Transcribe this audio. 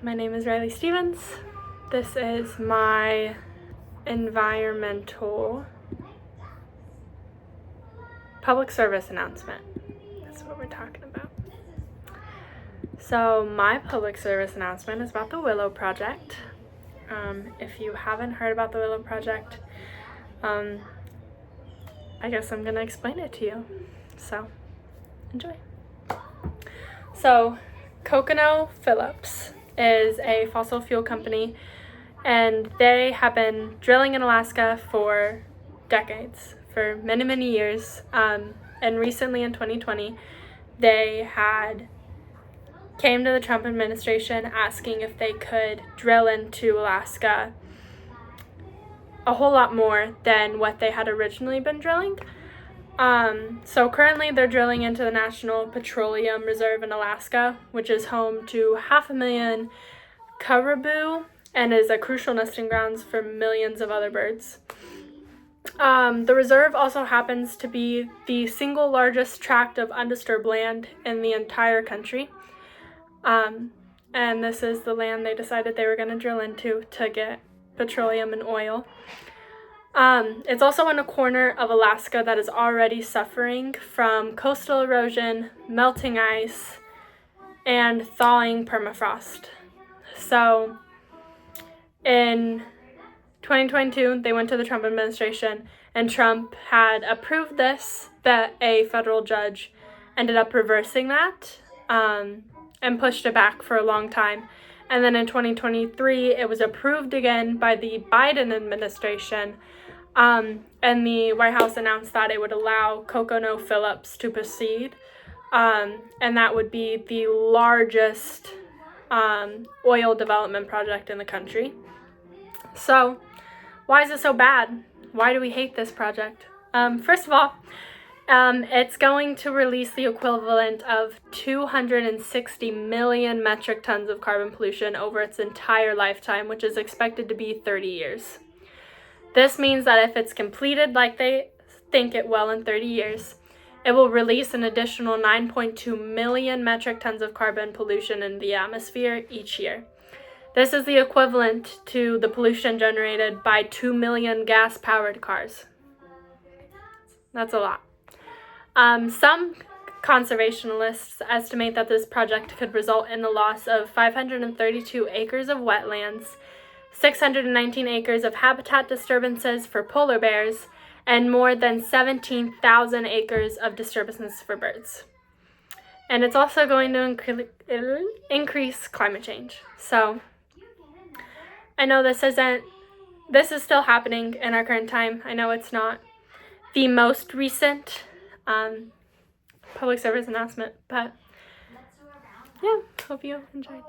my name is Riley Stevens. This is my environmental public service announcement. That's what we're talking about. So my public service announcement is about the Willow project. If you haven't heard about the Willow project, I guess I'm gonna explain it to you. So enjoy. So ConocoPhillips is a fossil fuel company, and they have been drilling in Alaska for decades, for many years. And recently in 2020, they came to the Trump administration asking if they could drill into Alaska a whole lot more than what they had originally been drilling. So currently they're drilling into the National Petroleum Reserve in Alaska, which is home to 500,000 caribou and is a crucial nesting grounds for millions of other birds. The reserve also happens to be the single largest tract of undisturbed land in the entire country. And this is the land they decided they were going to drill into to get petroleum and oil. It's also in a corner of Alaska that is already suffering from coastal erosion, melting ice, and thawing permafrost. So in 2022, they went to the Trump administration, and Trump had approved this, but a federal judge ended up reversing that and pushed it back for a long time. And then in 2023, it was approved again by the Biden administration. And the White House announced that it would allow ConocoPhillips to proceed, and that would be the largest oil development project in the country. So, why is it so bad? Why do we hate this project? First of all, it's going to release the equivalent of 260 million metric tons of carbon pollution over its entire lifetime, which is expected to be 30 years. This means that if it's completed like they think it will in 30 years, it will release an additional 9.2 million metric tons of carbon pollution in the atmosphere each year. This is the equivalent to the pollution generated by 2 million gas-powered cars. That's a lot. Some conservationists estimate that this project could result in the loss of 532 acres of wetlands, 619 acres of habitat disturbances for polar bears, and more than 17,000 acres of disturbances for birds. And it's also going to increase climate change. So I know this is still happening in our current time. I know it's not the most recent public service announcement, but yeah, hope you enjoyed.